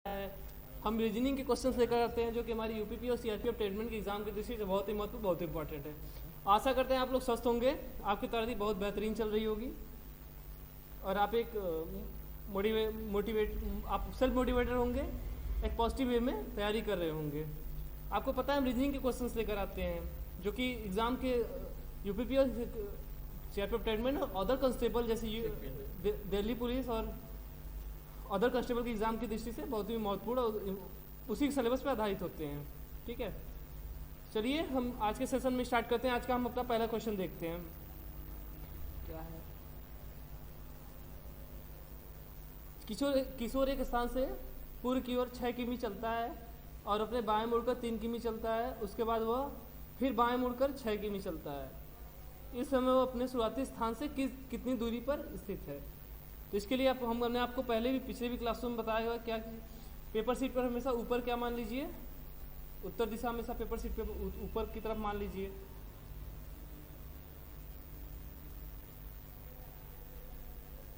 है। हम रीजनिंग के क्वेश्चंस लेकर आते हैं जो कि हमारी यूपीपी और सीआरपीएफ ट्रेडमेंट के एग्जाम की दृष्टि से बहुत ही महत्वपूर्ण, बहुत इंपॉर्टेंट है। आशा करते हैं आप लोग स्वस्थ होंगे, आपकी तैयारी बहुत बेहतरीन चल रही होगी और आप एक आप सेल्फ मोटिवेटेड होंगे, एक पॉजिटिव वे में तैयारी कर रहे होंगे। आपको पता है हम रीजनिंग के क्वेश्चंस लेकर आते हैं जो कि एग्ज़ाम के यूपीपी और सीआरपीएफ ट्रेडमेंट और अदर कांस्टेबल जैसे दिल्ली पुलिस और अदर कांस्टेबल के एग्ज़ाम की दृष्टि से बहुत ही महत्वपूर्ण और उसी के सिलेबस पर आधारित होते हैं। ठीक है, चलिए हम आज के सेशन में स्टार्ट करते हैं। आज का हम अपना पहला क्वेश्चन देखते हैं। क्या है? किशोर एक स्थान से पूर्व की ओर 6 किमी चलता है और अपने बाएं मुड़कर 3 किमी चलता है। उसके बाद वह फिर बाएं मुड़कर 6 किमी चलता है। इस समय वह अपने शुरुआती स्थान से कितनी दूरी पर स्थित है? तो इसके लिए हमने आपको पहले भी पिछले भी क्लासों में बताया हुआ क्या पेपर शीट पर हमेशा ऊपर क्या मान लीजिए, उत्तर दिशा हमेशा पेपर शीट पे ऊपर की तरफ मान लीजिए।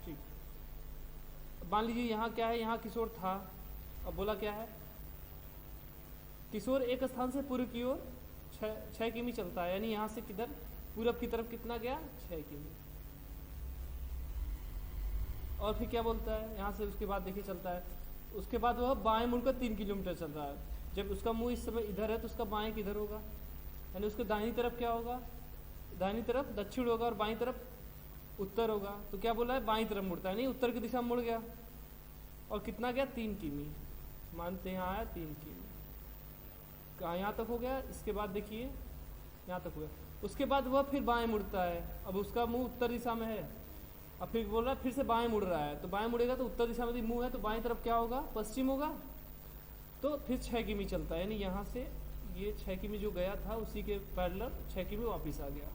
ठीक, मान लीजिए यहाँ क्या है, यहाँ किशोर था। अब बोला क्या है, किशोर एक स्थान से पूर्व की ओर 6 किमी चलता है, यानी यहाँ से किधर पूरब की तरफ कितना गया, 6 किमी। और फिर क्या बोलता है यहाँ से, उसके बाद देखिए चलता है, उसके बाद वह बाएं मुड़कर 3 किलोमीटर चल रहा है। जब उसका मुंह इस समय इधर है तो उसका बाएं किधर होगा, यानी उसके दाहिनी तरफ क्या होगा, दाहिनी तरफ दक्षिण होगा और बाईं तरफ उत्तर होगा। तो क्या बोला है, बाईं तरफ मुड़ता है, नहीं उत्तर की दिशा में मुड़ गया। और कितना गया, 3 किमी। मानते हैं यहाँ आया 3 किमी, कहाँ यहाँ तक हो गया। इसके बाद देखिए यहाँ तक हो गया। उसके बाद वह फिर बाएं मुड़ता है, अब उसका मुंह उत्तर दिशा में है। अब फिर बोल रहा है फिर से बाएं मुड़ रहा है, तो बाएं मुड़ेगा तो उत्तर दिशा में मुंह है तो बाएं तरफ क्या होगा, पश्चिम होगा। तो फिर 6 किमी चलता है, यानी यहाँ से ये 6 किमी जो गया था उसी के पैरेलल 6 किमी वापस आ गया।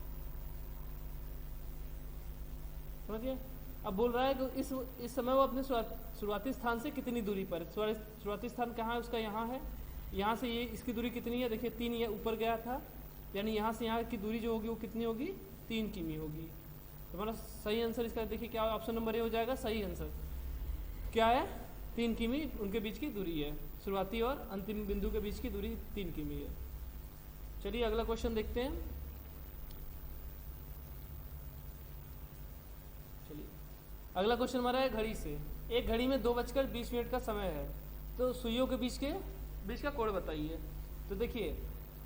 समझिए। अब बोल रहा है कि इस समय वो अपने शुरुआती स्थान से कितनी दूरी पर, शुरुआती स्थान कहाँ है उसका, यहाँ है। यहाँ से ये इसकी दूरी कितनी है, देखिए 3 ये ऊपर गया था, यानी यहाँ से यहाँ की दूरी जो होगी वो कितनी होगी, 3 किमी होगी। तो हमारा सही आंसर इसका देखिए क्या, ऑप्शन नंबर ए हो जाएगा। सही आंसर क्या है, 3 किमी उनके बीच की दूरी है, शुरुआती और अंतिम बिंदु के बीच की दूरी 3 किमी है। चलिए अगला क्वेश्चन देखते हैं। चलिए अगला क्वेश्चन हमारा है घड़ी से। एक घड़ी में 2:20 का समय है, तो सुइयों के बीच का कोण बताइए। तो देखिए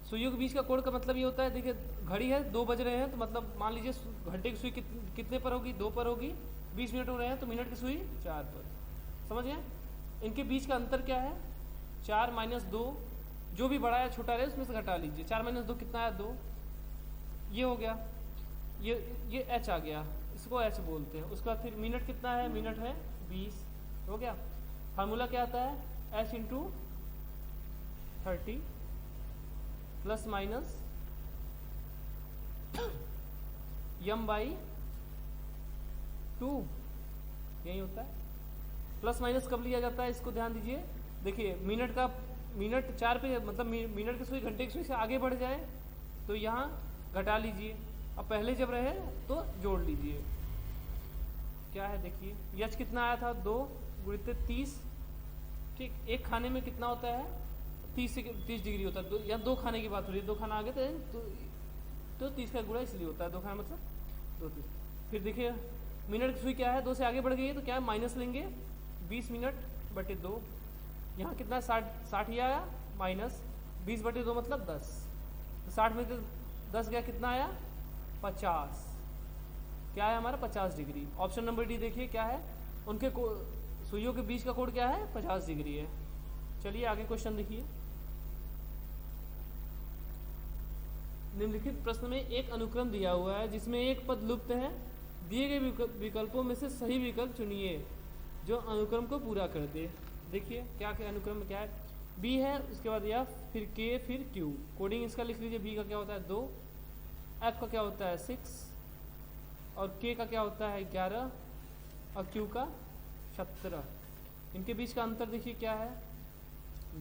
सुइयों के बीच का कोण का मतलब ये होता है, देखिए घड़ी है 2 बज रहे हैं तो मतलब मान लीजिए घंटे की सुई कितने पर होगी, 2 पर होगी। 20 मिनट हो रहे हैं तो मिनट की सुई 4 पर। समझ गए। इनके बीच का अंतर क्या है, 4 - 2, जो भी बड़ा या छोटा रहे उसमें से घटा लीजिए। 4 - 2 कितना है, 2। ये हो गया, ये h आ गया, इसको h बोलते हैं। उसके बाद फिर मिनट कितना है, मिनट है 20, हो गया। फार्मूला क्या आता है, h × 30 प्लस माइनस m/2, यही होता है। प्लस माइनस कब लिया जाता है, इसको ध्यान दीजिए। देखिए मिनट 4 पे मतलब मिनट की सुई घंटे की सुई से आगे बढ़ जाए तो यहाँ घटा लीजिए, अब पहले जब रहे तो जोड़ लीजिए। क्या है देखिए, यच कितना आया था, 2 × 30। ठीक, एक खाने में कितना होता है, 30 डिग्री होता है। या 2 खाने की बात हो रही है, 2 खाना आगे तो 30 का गुणा इसलिए होता है, 2 खाना मतलब 2 30। फिर देखिए मिनट की सुई क्या है, 2 से आगे बढ़ गई है तो क्या है, माइनस लेंगे 20 मिनट बटे 2। यहाँ कितना 60 ही आया, माइनस 20 बटे 2 मतलब 10। तो 60 में 10 गया, कितना आया, 50। क्या है हमारा, 50 डिग्री। ऑप्शन नंबर डी देखिए क्या है, उनके सुइयों के बीच का कोण क्या है, 50 डिग्री है। चलिए आगे क्वेश्चन देखिए। निम्नलिखित प्रश्न में एक अनुक्रम दिया हुआ है जिसमें एक पद लुप्त है। दिए गए विकल्पों में से सही विकल्प चुनिए जो अनुक्रम को पूरा कर दे। देखिए क्या क्या अनुक्रम में क्या है, बी है, उसके बाद एफ, फिर के, फिर क्यू। कोडिंग इसका लिख लीजिए। बी का क्या होता है, 2, एफ का क्या होता है, 6, और के का क्या होता है, 11, और क्यू का 17। इनके बीच का अंतर देखिए क्या है,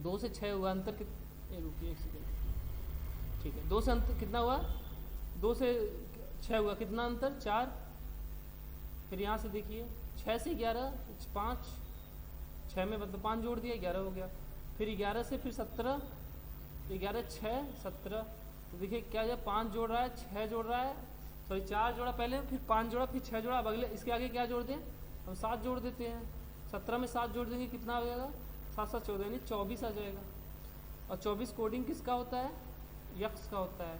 2 से 6 हुआ अंतर। रुकिए एक सेकेंड, ठीक है। 2 से अंतर कितना हुआ, 2 से 6 हुआ, कितना अंतर, 4। फिर यहाँ से देखिए 6 से 11 5, 6 में मतलब 5 जोड़ दिया 11 हो गया, फिर 11 से फिर 17, 11 6 17, तो देखिए क्या जब 5 जोड़ रहा है 6 जोड़ रहा है, सॉरी 4 जोड़ा पहले, फिर 5 जोड़ा, फिर 6 जोड़ा, अब अगले इसके आगे क्या जोड़ दें, हम 7 जोड़ देते हैं। 17 में 7 जोड़ देंगे कितना हो जाएगा, 7 7 14 यानी 24 आ जाएगा। और 24 कोडिंग किसका होता है, यक्स का होता है।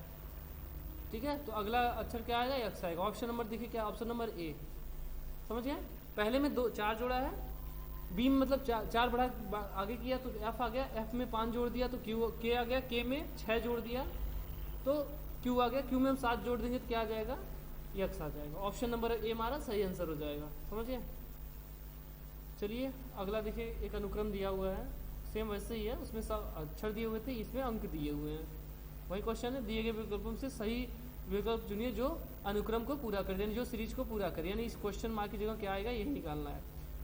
ठीक है, तो अगला अक्षर क्या आएगा, यक्स आएगा। ऑप्शन नंबर देखिए क्या, ऑप्शन नंबर ए, समझ गए। पहले में 4 जोड़ा है, बी में मतलब 4 बढ़ा आगे किया तो एफ आ गया, एफ में 5 जोड़ दिया तो क्यू के आ गया, के में 6 जोड़ दिया तो क्यू आ गया, क्यू में हम 7 जोड़ देंगे तो क्या आ जाएगा, यक्स आ जाएगा। ऑप्शन नंबर ए हमारा सही आंसर हो जाएगा, समझिए। चलिए अगला देखिए, एक अनुक्रम दिया हुआ है, सेम वैसे ही है, उसमें सब अक्षर दिए हुए थे, इसमें अंक दिए हुए हैं। वही क्वेश्चन है, दिए गए विकल्पों से सही विकल्प चुनिए जो अनुक्रम को पूरा करे, यानी जो सीरीज को पूरा करे, यानी इस क्वेश्चन मार्क की जगह क्या आएगा यही निकालना है।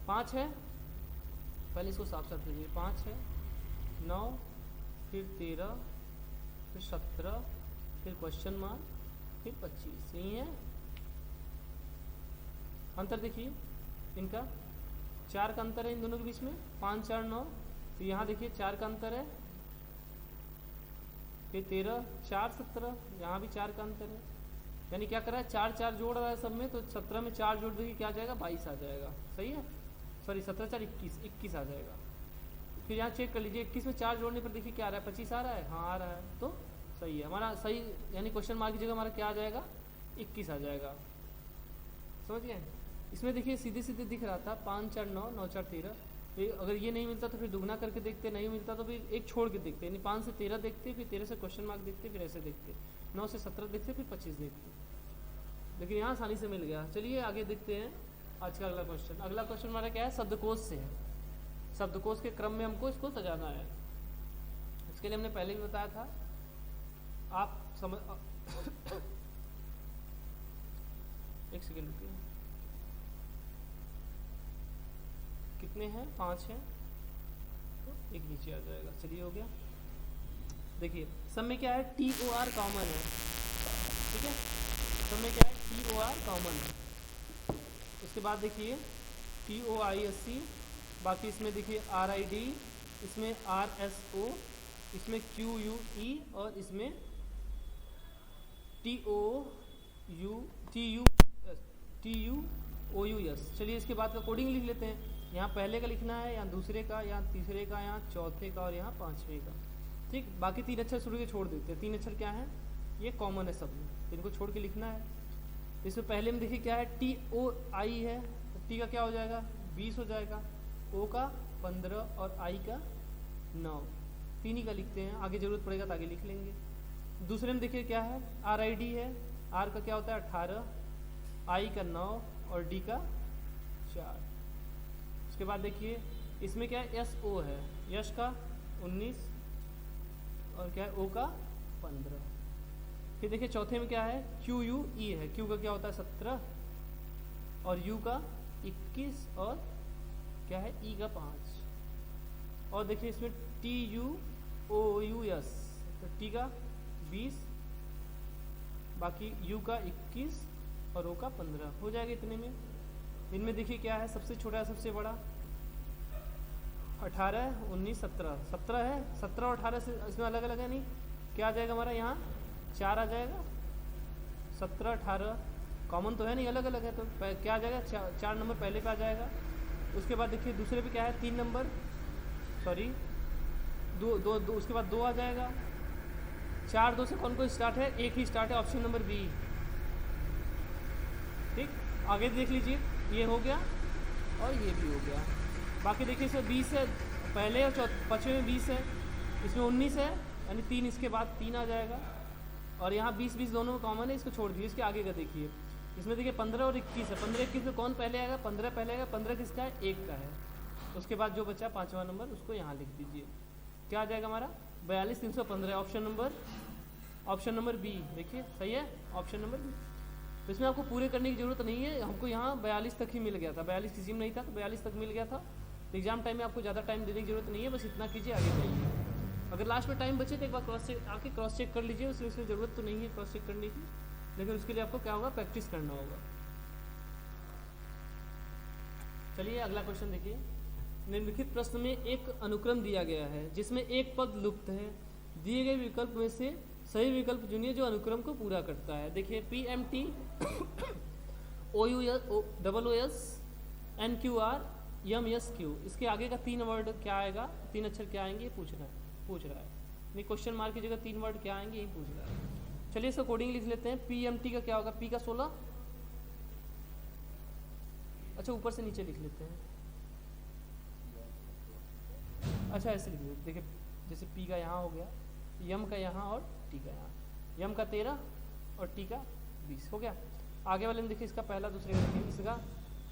5 है, पहले इसको साफ साफ कीजिए, 5 है, 9, फिर 13, फिर 17, फिर क्वेश्चन मार्क, फिर 25, यही है। अंतर देखिए इनका, 4 का अंतर है इन दोनों के बीच में, 5 4 9, तो यहाँ देखिए 4 का अंतर है, फिर 13 4 17, यहाँ भी 4 का अंतर है, यानी क्या कर रहा है 4 4 जोड़ रहा है सब में, तो 17 में 4 जोड़ देंगे क्या आ जाएगा, 22 आ जाएगा, सही है। सॉरी 17 4 21 आ जाएगा। फिर यहाँ चेक कर लीजिए, 21 में 4 जोड़ने पर देखिए क्या आ रहा है, 25 आ रहा है, हाँ आ रहा है, तो सही है हमारा, सही यानी क्वेश्चन मार्क की जगह हमारा क्या आ जाएगा, 21 आ जाएगा, समझ गए। इसमें देखिए सीधे सीधे दिख रहा था 5 4 9, 9 4 13, अगर ये नहीं मिलता तो फिर दुगना करके देखते, नहीं मिलता तो फिर एक छोड़ के देखते, यानी 5 से 13 देखते, फिर 13 से क्वेश्चन मार्क देखते, फिर ऐसे देखते, 9 से 17 देखते, फिर 25 देखते, लेकिन यहाँ आसानी से मिल गया। चलिए आगे देखते हैं आज का अगला क्वेश्चन। अगला क्वेश्चन हमारा क्या है, शब्दकोश से है। शब्दकोश के क्रम में हमको इसको सजाना है, इसके लिए हमने पहले भी बताया था, आप समझ एक सेकेंड रुकिए, कितने हैं, 5 हैं, तो एक नीचे आ जाएगा। चलिए हो गया। देखिए सब में क्या है, TOR कॉमन है, ठीक है, सब में क्या है, TOR कॉमन है। उसके बाद देखिए TOISC, बाकी इसमें देखिए RID, इसमें RSO, इसमें QUE और इसमें TUOUS। चलिए इसके बाद का कोडिंग लिख लेते हैं। यहाँ पहले का लिखना है, यहाँ दूसरे का, यहाँ तीसरे का, यहाँ चौथे का और यहाँ 5वें का, ठीक। बाकी 3 अक्षर शुरू के छोड़ देते हैं। 3 अक्षर क्या है, ये कॉमन है सब में, इनको छोड़ के लिखना है। इसमें पहले में देखिए क्या है, TOI है, तो T का क्या हो जाएगा, 20 हो जाएगा, O का 15 और I का 9, 3 ही का लिखते हैं, आगे जरूरत पड़ेगा तो आगे लिख लेंगे। दूसरे में देखिए क्या है, RID है, R का क्या होता है 18, I का 9 और D का 4। उसके बाद देखिए इसमें क्या है, SO है, यश का 19 और क्या है O का 15। फिर देखिए चौथे में क्या है, QUE है, Q का क्या होता है 17 और U का 21 और क्या है E का 5। और देखिए इसमें TUOUS, तो T का 20, बाकी U का 21 और O का 15 हो जाएगा इतने में। इनमें देखिए क्या है, सबसे छोटा है सबसे बड़ा, 18 19 17, 17 है, 17 और 18 से इसमें अलग अलग है नहीं, क्या आ जाएगा हमारा यहाँ 4 आ जाएगा, 17 18 कॉमन तो है नहीं, अलग अलग है, तो क्या आ जाएगा 4 नंबर पहले पे आ जाएगा। उसके बाद देखिए दूसरे पे क्या है 3 नंबर, सॉरी 2 उसके बाद 2 आ जाएगा। 4 2 से कौन कौन स्टार्ट है, एक ही स्टार्ट है, ऑप्शन नंबर बी, ठीक। आगे देख लीजिए, ये हो गया और ये भी हो गया। बाकी देखिए इसमें 20 है पहले और 5वें में 20 है, इसमें 19 है, यानी 3 इसके बाद 3 आ जाएगा। और यहाँ 20 20 दोनों में कॉमन है, इसको छोड़ दीजिए। इसके आगे का देखिए, इसमें देखिए 15 और 21 है, 15 21 में कौन पहले आएगा, 15 पहले आएगा, 15 किसका है 1 का है। उसके बाद जो बचा 5वां नंबर उसको यहाँ लिख दीजिए, क्या आ जाएगा हमारा 42 315, ऑप्शन नंबर बी, देखिए सही है ऑप्शन नंबर बी। तो इसमें आपको पूरे करने की ज़रूरत नहीं है, हमको यहाँ 42 तक ही मिल गया था, 42 किसी में नहीं था तो 42 तक मिल गया था। तो एग्जाम टाइम में आपको ज़्यादा टाइम देने की जरूरत नहीं है, बस इतना कीजिए आगे जाइए। अगर लास्ट में टाइम बचे तो एक बार क्रॉस चेक कर लीजिए, उसमें ज़रूरत तो नहीं है क्रॉस चेक करने की, लेकिन उसके लिए आपको क्या होगा, प्रैक्टिस करना होगा। चलिए अगला क्वेश्चन देखिए, निम्नलिखित प्रश्न में एक अनुक्रम दिया गया है जिसमें एक पद लुप्त है। दिए गए विकल्प में से सही विकल्प चुनिए जो अनुक्रम को पूरा करता है। देखिए PMT OUS NQR MSQ, इसके आगे का 3 वर्ड क्या आएगा, 3 अक्षर क्या आएंगे, ये पूछ रहा है। नहीं, क्वेश्चन मार्क की जगह 3 वर्ड क्या आएंगे, यही पूछ रहा है। चलिए इसका कोडिंग लिख लेते हैं। PMT का क्या होगा, P का 16, अच्छा ऊपर से नीचे लिख लेते हैं। अच्छा ऐसे लिख लेते, देखिए जैसे P का यहाँ हो गया, M का यहाँ और T का यहाँ, M का 13 और T का 20 हो गया। आगे वाले में देखिए इसका पहला दूसरे का, देखिए इसका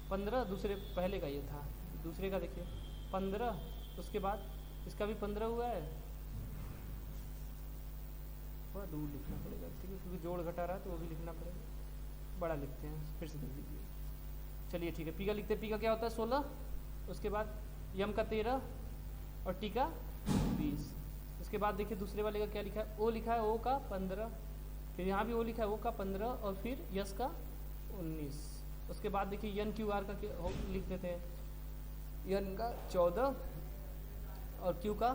15, दूसरे पहले का ये था, दूसरे का देखिए 15, उसके बाद इसका भी 15 हुआ है। थोड़ा दूर लिखना पड़ेगा, ठीक है, क्योंकि जोड़ घटा रहा है तो वो भी लिखना पड़ेगा। बड़ा लिखते हैं, फिर से देख लीजिए। चलिए ठीक है, P का लिखते हैं। P का क्या होता है 16, उसके बाद M का 13 और T का 20। उसके बाद देखिए दूसरे वाले का क्या लिखा है, O लिखा है, O का 15, फिर यहाँ भी O लिखा है, O का 15 और फिर यस का 19। उसके बाद देखिए NQR का लिख देते हैं, N का 14 और Q का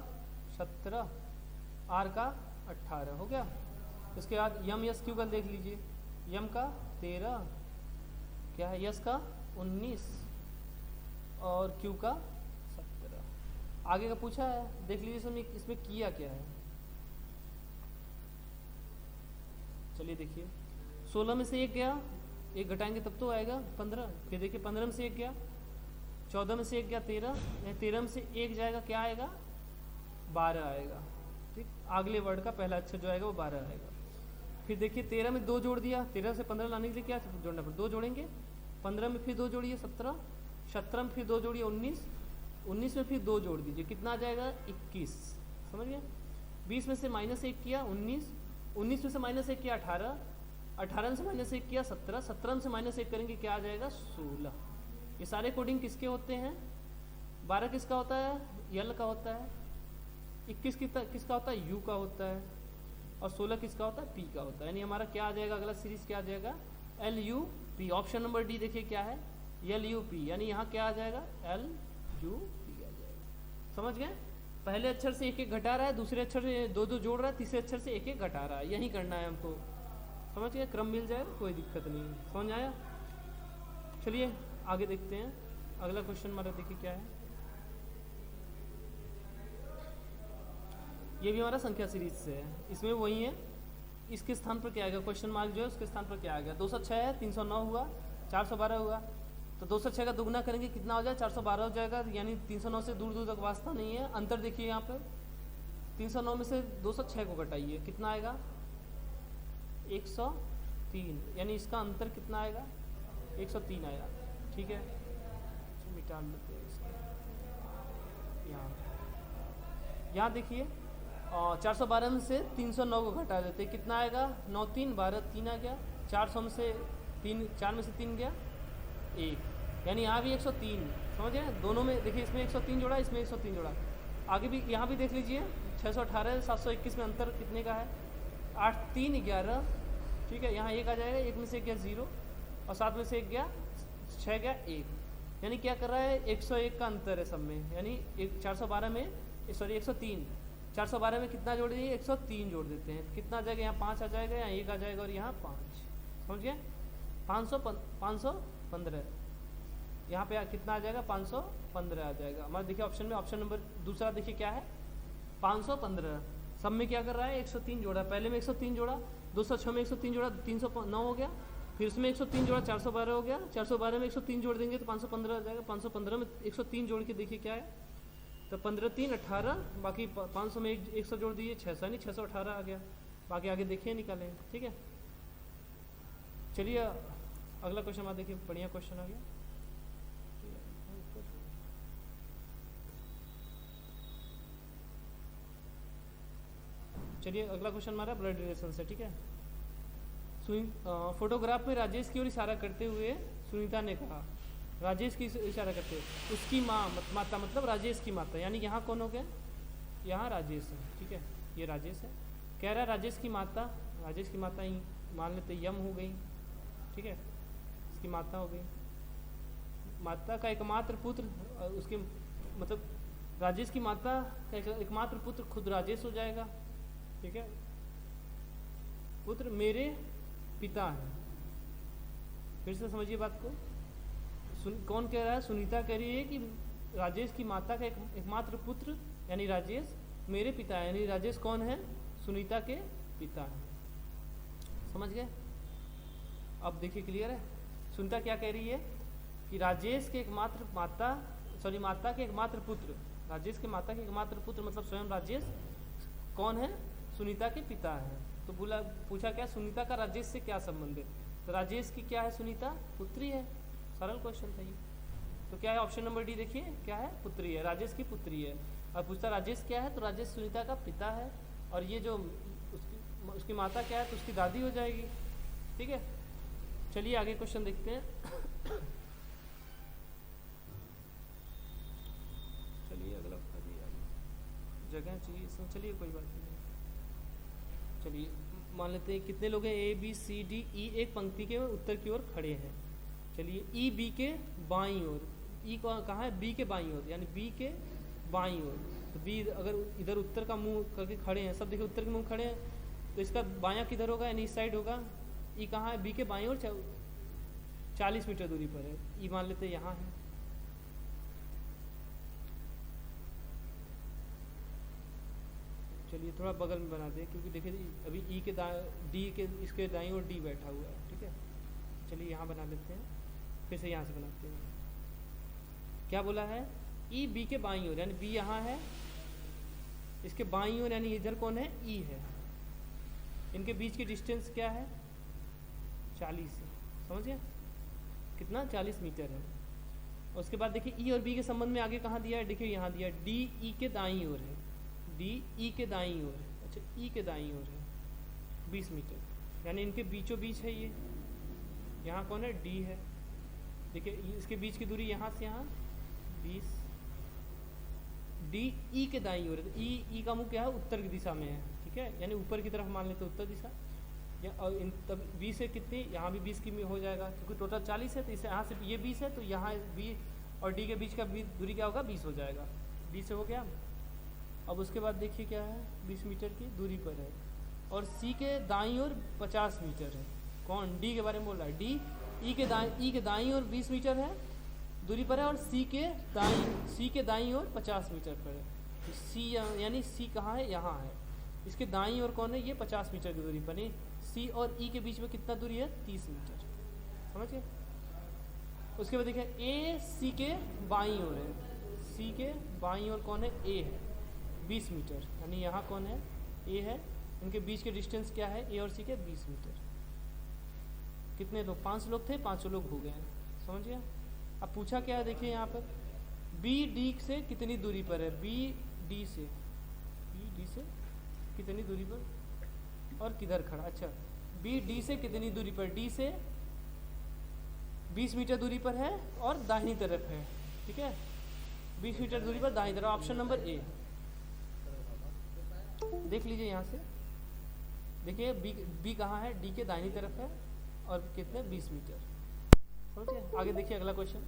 17, R का 18 हो गया। इसके बाद MSQ का देख लीजिए, M का 13, क्या है, यस का 19 और Q का 17। आगे का पूछा है, देख लीजिए इसमें किया क्या है। चलिए देखिए 16 में से एक गया, एक घटाएंगे तब तो आएगा 15। फिर देखिए 15 में से एक गया, 14 में से एक गया 13, 13 में से एक जाएगा, क्या आएगा 12 आएगा। ठीक, अगले वर्ड का पहला अक्षर जो आएगा वो 12 आएगा। फिर देखिए 13 में 2 जोड़ दिया, 13 से 15 लाने के लिए क्या जोड़ना पड़ेगा, 2 जोड़ेंगे। 15 में फिर 2 जोड़िए 17, 17 में फिर 2 जोड़िए 19, 19 में फिर 2 जोड़ दीजिए, कितना आ जाएगा 21। समझ गए। 20 में से -1 किया 19, 19 में से -1 किया 18, 18 में से -1 किया 17, 17 में से -1 करेंगे क्या आ जाएगा 16। ये सारे कोडिंग किसके होते हैं, 12 किसका होता है, यल का होता है, 21 किसका होता है, यू का होता है, और 16 किसका होता है, पी का होता है। यानी हमारा क्या आ जाएगा, अगला सीरीज क्या आ जाएगा, LUP। ऑप्शन नंबर डी देखिए क्या है, LUP, यानी यहाँ क्या आ जाएगा LUP आ जाएगा। समझ गए। पहले अक्षर से एक एक घटा रहा है, दूसरे अक्षर से 2-2 जोड़ रहा है, तीसरे अक्षर से एक एक घटा रहा है, यही करना है हमको। समझ गए, क्रम मिल जाए कोई दिक्कत नहीं। समझ आया। चलिए आगे देखते हैं, अगला क्वेश्चन हमारा देखिए क्या है। ये भी हमारा संख्या सीरीज से है, इसमें वही है। इसके स्थान पर क्या आएगा, क्वेश्चन मार्क जो है उसके स्थान पर क्या आ गया, 206 है, 309 हुआ, 412 हुआ, तो 206 का दुगना करेंगे कितना हो जाए, 412 हो जाएगा। यानी 309 से दूर दूर तक वास्ता नहीं है। अंतर देखिए यहाँ पर, 309 में से 206 को घटाइए, कितना आएगा 103, यानी इसका अंतर कितना आएगा 103 आएगा। ठीक है, मिटा लेते हैं इसको। यहाँ देखिए 412 में से 309 को घटा देते हैं, कितना आएगा 9 3 12, 3 आ गया। 400 में से 3, 4 में से 3 गया 1, यानी यहाँ भी 103। समझ गए, दोनों में देखिए, इसमें 103 जोड़ा, इसमें 103 जोड़ा। आगे भी यहाँ भी देख लीजिए, 618 721 में अंतर कितने का है, 8 3 11। ठीक है, यहाँ 1 आ जाएगा, 1 में से 1 गया 0 और 7 में से 1 गया 6 गया 1, यानी क्या कर रहा है 101 का अंतर है सब में। यानी 412 में, सॉरी 103, 412 में कितना जोड़ दीजिए 103 जोड़ देते हैं, कितना आ जाएगा, यहाँ 5 आ जाएगा, यहाँ 1 आ जाएगा और यहाँ 5। समझ गए, 515। यहाँ पे कितना आ जाएगा 515 आ जाएगा हमारा। देखिए ऑप्शन में, ऑप्शन नंबर दूसरा देखिए क्या है 515। सब में क्या कर रहा है 103 जोड़ा, पहले में 103 जोड़ा, 206 में 103 जोड़ा, 309 हो गया, फिर उसमें 103 जोड़ा 412 हो गया, 412 में 103 जोड़ देंगे तो 515 आ जाएगा। 515 में 103 जोड़ के देखिए क्या है, तो 15 3 18, बाकी 500 में 100 जोड़ दीजिए 600, यानी 618 आ गया। बाकी आगे देखिए निकालें। ठीक है, चलिए अगला क्वेश्चन आप देखिए, बढ़िया क्वेश्चन आ गया। चलिए अगला क्वेश्चन हमारा ब्लड रिलेशन से। ठीक है, फोटोग्राफ में राजेश की ओर इशारा करते हुए सुनीता ने कहा, राजेश की इशारा करते हुए उसकी माता मतलब राजेश की माता, यानी यहाँ कौन हो गया, यहाँ राजेश है। ठीक है, ये राजेश है, कह रहा है राजेश की माता, राजेश की माता ही मान लेते यम हो गई। ठीक है, इसकी माता हो गई, माता का एकमात्र पुत्र उसके मतलब राजेश की माता का एकमात्र पुत्र खुद राजेश हो जाएगा, ठीक है। पुत्र मेरे पिता है। फिर से समझिए बात को। कौन कह रहा है? सुनीता कह रही है कि राजेश की माता का एकमात्र पुत्र यानी राजेश मेरे पिता है, यानी राजेश कौन है? सुनीता के पिता है। समझ गए? अब देखिए क्लियर है। सुनीता क्या कह रही है कि राजेश के एकमात्र माता के एकमात्र पुत्र, राजेश के माता के एकमात्र पुत्र मतलब स्वयं राजेश कौन है? सुनीता के पिता है। तो पूछा क्या सुनीता का राजेश से क्या संबंध है? तो राजेश की क्या है? सुनीता पुत्री है। सरल क्वेश्चन था ये। तो क्या है? ऑप्शन नंबर डी देखिए क्या है? पुत्री है, राजेश की पुत्री है। और पूछता राजेश क्या है? तो राजेश सुनीता का पिता है, और ये जो उसकी माता क्या है? तो उसकी दादी हो जाएगी, ठीक है। चलिए आगे क्वेश्चन देखते हैं। चलिए अगला जगह चाहिए इसमें, चलिए कोई बात नहीं। चलिए मान लेते हैं कितने लोग हैं? A B C D E एक पंक्ति के उत्तर की ओर खड़े हैं। चलिए ई बी के बाईं ओर, ई कहाँ है? बी के बाईं ओर, यानी बी के बाईं ओर। तो बी अगर इधर उत्तर का मुंह करके खड़े हैं, सब देखिए उत्तर के मुंह खड़े हैं, तो इसका बायां किधर होगा? यानी इस साइड होगा। ई कहाँ है? बी के बाईं ओर 40 मीटर दूरी पर है। ई मान लेते हैं यहाँ है। चलिए थोड़ा बगल में बना दें, क्योंकि देखिए अभी ई के डी के इसके दाईं ओर डी बैठा हुआ है, ठीक है। चलिए यहाँ बना लेते हैं, फिर से यहाँ से बनाते हैं। क्या बोला है? ई बी के बाईं ओर, यानी बी यहाँ है, इसके बाईं ओर यानी इधर कौन है? ई है। इनके बीच की डिस्टेंस क्या है? 40 है। समझ गए? कितना? 40 मीटर है। उसके बाद देखिए ई और बी के संबंध में आगे कहाँ दिया है? देखिए यहाँ दिया है, डी ई के दाईं ओर है, डी ई के दाईं ओर है। अच्छा ई के दाईं ओर है 20 मीटर, यानी इनके बीचों बीच है ये। यहाँ कौन है? डी है। देखिए इसके बीच की दूरी यहाँ से यहाँ 20, डी ई के दाईं ओर है। तो ई का मुँह क्या है? उत्तर की दिशा में है, ठीक है, यानी ऊपर की तरफ मान लेते उत्तर दिशा। या और इन तब 20 से कितनी? यहाँ भी 20 की हो जाएगा, क्योंकि टोटल 40 है, तो इसे यहाँ से ये 20 है, तो यहाँ बी और डी के बीच का दूरी क्या होगा? 20 हो जाएगा। 20 हो गया। अब उसके बाद देखिए क्या है? 20 मीटर की दूरी पर है, और सी के दाईं ओर 50 मीटर है। कौन? डी के बारे में बोल रहा है। डी ई के दाईं ओर 20 मीटर है दूरी पर है, और सी के दाईं ओर 50 मीटर पर है। तो सी यानी सी कहाँ है? यहाँ है। इसके दाईं ओर कौन है? ये 50 मीटर की दूरी पर। नहीं, सी और ई के बीच में कितना दूरी है? 30 मीटर। समझिए। उसके बाद देखिए ए सी के बाईं ओर है, सी के बाईं ओर कौन है? ए है, 20 मीटर, यानी यहाँ कौन है? ए है। इनके बीच के डिस्टेंस क्या है? ए और सी के 20 मीटर। कितने लोग? 5 लोग थे, 5 लोग हो गए हैं। समझिए। अब पूछा क्या है? देखिए यहाँ पर बी डी से कितनी दूरी पर है? बी डी से कितनी दूरी पर, और किधर खड़ा? अच्छा बी डी से कितनी दूरी पर? डी से 20 मीटर दूरी पर है, और दाहिनी तरफ है, ठीक है, 20 मीटर दूरी पर दाहिनी तरफ। ऑप्शन नंबर ए देख लीजिए। यहाँ से देखिए बी कहाँ है? डी के दाहिनी तरफ है, और कितने? 20 मीटर। समझिए। आगे देखिए अगला क्वेश्चन।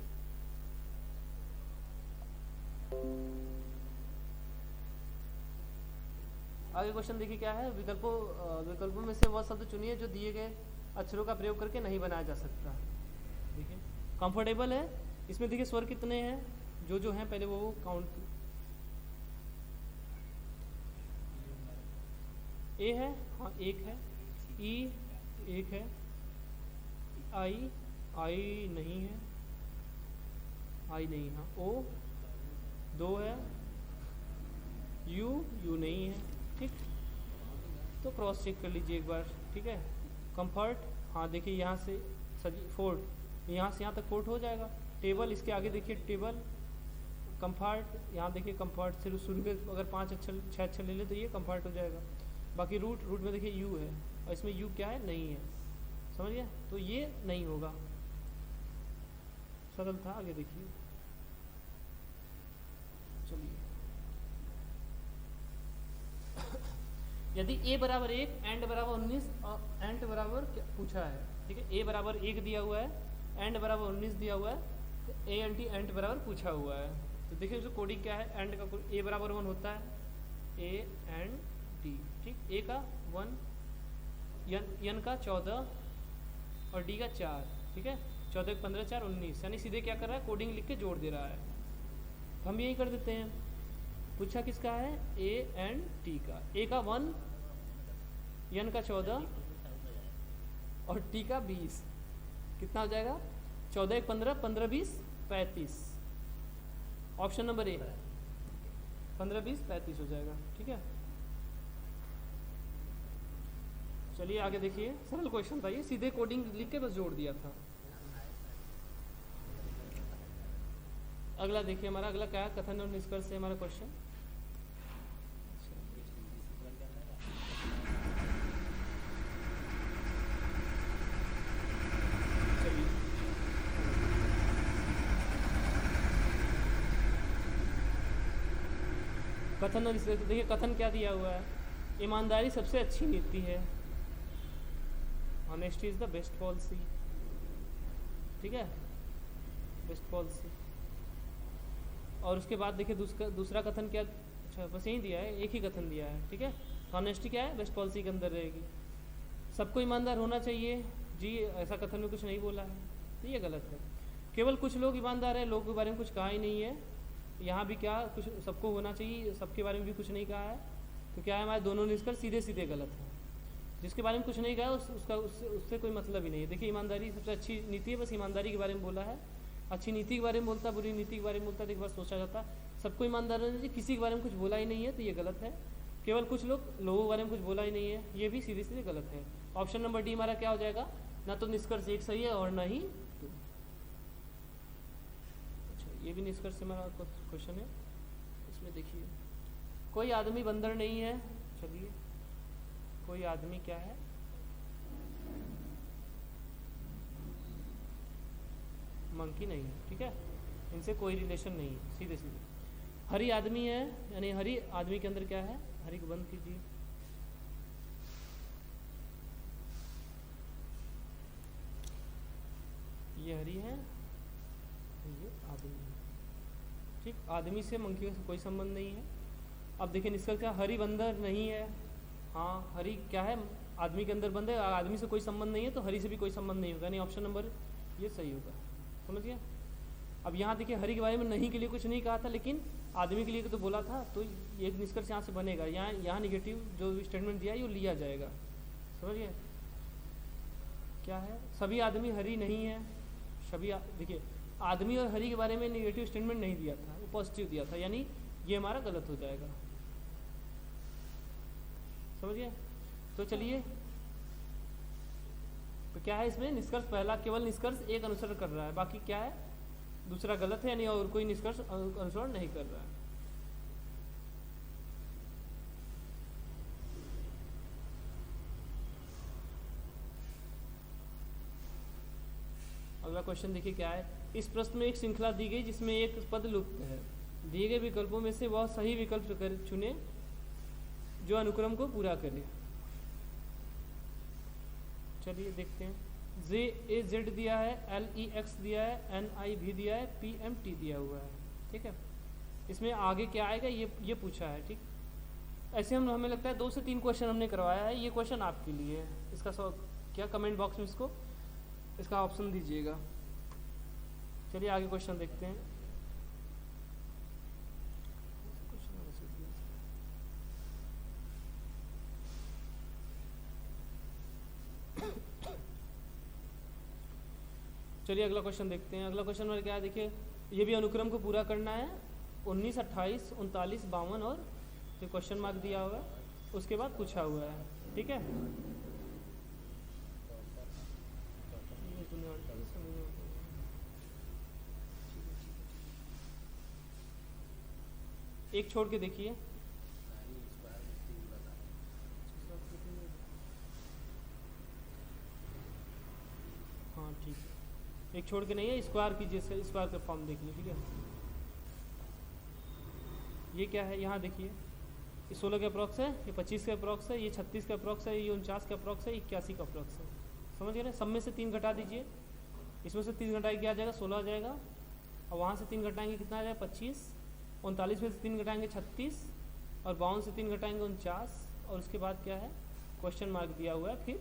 आगे क्वेश्चन देखिए क्या है? विकल्पों में से वह शब्द चुनिए जो दिए गए अक्षरों का प्रयोग करके नहीं बनाया जा सकता। देखिए कंफर्टेबल है। इसमें देखिए स्वर कितने हैं? जो हैं पहले वो काउंट। ए है, हाँ एक है। ई एक है। आई नहीं है, आई नहीं, हाँ। ओ 2 है। यू नहीं है, ठीक। तो क्रॉस चेक कर लीजिए एक बार, ठीक है। कंफर्ट, हाँ देखिए यहाँ से फोर्ट, यहाँ से यहाँ तक फोर्ट हो जाएगा। टेबल, इसके आगे देखिए टेबल। कंफर्ट, यहाँ देखिए कंफर्ट से शुरू के अगर 5 अक्षर 6 अक्षर ले ले तो ये कंफर्ट हो जाएगा। बाकी रूट में देखिए यू है, और इसमें यू क्या है? नहीं है। समझ गया? तो ये नहीं होगा। सरल था। आगे देखिए। चलिए यदि a बराबर 1, एंड बराबर 19 और एंड बराबर क्या पूछा है? ठीक है, a बराबर 1 दिया हुआ है, एंड बराबर 19 दिया हुआ है, तो a एंटी एंड बराबर पूछा हुआ है। तो देखिए उसको कोडिंग क्या है, एंड का ए बराबर 1 होता है, ए एंड डी, ठीक। ए का 1, एन का 14 और डी का 4, ठीक है। 14 15 4 19, यानी सीधे क्या कर रहा है, कोडिंग लिख के जोड़ दे रहा है। तो हम यही कर देते हैं। पूछा किसका है, ए एंड टी का। ए का 1, एन का 14 और टी का 20, कितना हो जाएगा, 14 15 15 20 35। ऑप्शन नंबर ए 15 20 35 हो जाएगा, ठीक है। चलिए आगे देखिए, सरल क्वेश्चन था ये, सीधे कोडिंग लिख के बस जोड़ दिया था। अगला देखिए, हमारा अगला क्या है, कथन और निष्कर्ष से हमारा क्वेश्चन। चलिए कथन और निष्कर्ष देखिए, कथन क्या दिया हुआ है, ईमानदारी सबसे अच्छी नीति है, honesty is the best policy, ठीक है, बेस्ट पॉलिसी। और उसके बाद देखिए दूसरा कथन क्या, अच्छा बस यही दिया है, एक ही कथन दिया है, ठीक है। ऑनेस्टी क्या है, बेस्ट पॉलिसी के अंदर रहेगी। सबको ईमानदार होना चाहिए जी, ऐसा कथन में कुछ नहीं बोला है, तो ये गलत है। केवल कुछ लोग ईमानदार हैं, लोगों के बारे में कुछ कहा ही नहीं है। यहाँ भी क्या, कुछ सबको होना चाहिए, सबके बारे में भी कुछ नहीं कहा है। तो क्या है, हमारे दोनों निष्कर्ष सीधे सीधे गलत है। जिसके बारे में कुछ नहीं कहा उससे कोई मतलब ही नहीं है। देखिए ईमानदारी सबसे अच्छी नीति है, बस ईमानदारी के बारे में बोला है। अच्छी नीति के बारे में बोलता, बुरी नीति के बारे में बोलता, तो एक बार सोचा जाता। सबको ईमानदार रहना चाहिए, किसी के बारे में कुछ बोला ही नहीं है, तो ये गलत है। केवल कुछ लोगों के बारे में कुछ बोला ही नहीं है, ये भी सीधे सीधे गलत है। ऑप्शन नंबर डी हमारा क्या हो जाएगा, ना तो निष्कर्ष एक सही है और ना ही दो। अच्छा ये भी निष्कर्ष से हमारा क्वेश्चन है। इसमें देखिए, कोई आदमी बंदर नहीं है। चलिए, कोई आदमी क्या है, मंकी नहीं है, ठीक है, इनसे कोई रिलेशन नहीं है, सीधे सीधे। हरी आदमी है, यानी हरी आदमी के अंदर क्या है, हरी को बंद कीजिए। ये हरी है, ये आदमी है, ठीक। आदमी से मंकी का कोई संबंध नहीं है। अब देखिए निष्कर्ष क्या, हरी बंदर नहीं है। हाँ हरी क्या है, आदमी के अंदर बंद है, आदमी से कोई संबंध नहीं है, तो हरी से भी कोई संबंध नहीं होगा, यानी ऑप्शन नंबर ये सही होगा। समझिए। अब यहाँ देखिए, हरी के बारे में नहीं के लिए कुछ नहीं कहा था, लेकिन आदमी के लिए तो बोला था, तो एक निष्कर्ष यहाँ से बनेगा। यहाँ निगेटिव जो स्टेटमेंट दिया है ये लिया जाएगा। समझिए क्या है, सभी आदमी हरी नहीं है। सभी देखिए, आदमी और हरी के बारे में निगेटिव स्टेटमेंट नहीं दिया था, वो पॉजिटिव दिया था, यानी ये हमारा गलत हो जाएगा। समझिए। तो चलिए, तो क्या है इसमें, निष्कर्ष पहला केवल निष्कर्ष एक अनुसरण कर रहा है, बाकी क्या है दूसरा गलत है, यानी और कोई निष्कर्ष अनुसरण नहीं कर रहा है। अगला क्वेश्चन देखिए क्या है, इस प्रश्न में एक श्रृंखला दी गई जिसमें एक पद लुप्त है। दिए गए विकल्पों में से वह सही विकल्प चुने जो अनुक्रम को पूरा करे। चलिए देखते हैं। JAZ दिया है, LEX दिया है, NIV दिया है, PMT दिया हुआ है, ठीक है। इसमें आगे क्या आएगा ये पूछा है, ठीक। ऐसे हमें लगता है 2 से 3 क्वेश्चन हमने करवाया है। ये क्वेश्चन आपके लिए है, इसका क्या कमेंट बॉक्स में इसका ऑप्शन दीजिएगा। चलिए आगे क्वेश्चन देखते हैं। चलिए अगला क्वेश्चन देखते हैं। अगला क्वेश्चन में क्या है, देखिए ये भी अनुक्रम को पूरा करना है। 19, 28, 39, 52 और जो क्वेश्चन मार्क दिया हुआ है उसके बाद पूछा हुआ है, ठीक है। एक छोड़ के देखिए, हाँ ठीक है, एक छोड़ के नहीं है, स्क्वायर कीजिए, स्क्वायर का फॉर्म देखिए, ठीक है। ये क्या है, यहाँ देखिए, ये 16 का अप्रॉक्स है, ये 25 का अप्रॉक्स है, ये 36 का अप्रॉक्स है, ये 49 का अप्रॉक्स है, 81 का अप्रॉक्स है। समझ गए ना। सब में से 3 घटा दीजिए, इसमें से 3 घटाएंगे क्या आ जाएगा, 16 आ जाएगा, और वहाँ से 3 घटाएंगे कितना आ जाएगा, 25, 39 में से 3 घटाएंगे 36, और 52 से 3 घटाएंगे 49, और उसके बाद क्या है क्वेश्चन मार्क दिया हुआ है, फिर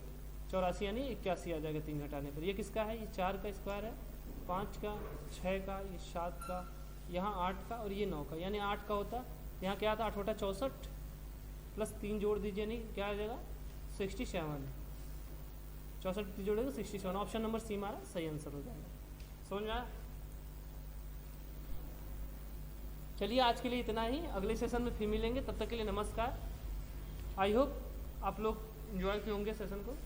84 यानी 81 आ जाएगा 3 घटाने पर। ये किसका है? ये 4 का स्क्वायर है, 5 का, 6 का, ये 7 का, यहाँ 8 का और ये 9 का, यानी 8 का होता। यहाँ क्या था? 8 होता 64 प्लस 3 जोड़ दीजिए, नहीं क्या आ जाएगा 67। 64 जोड़ेगा 67। ऑप्शन नंबर सी हमारा सही आंसर हो जाएगा। समझ में आया? चलिए आज के लिए इतना ही, अगले सेशन में फिर मिलेंगे, तब तक के लिए नमस्कार। आई होप आप लोग एंजॉय किए होंगे सेशन को।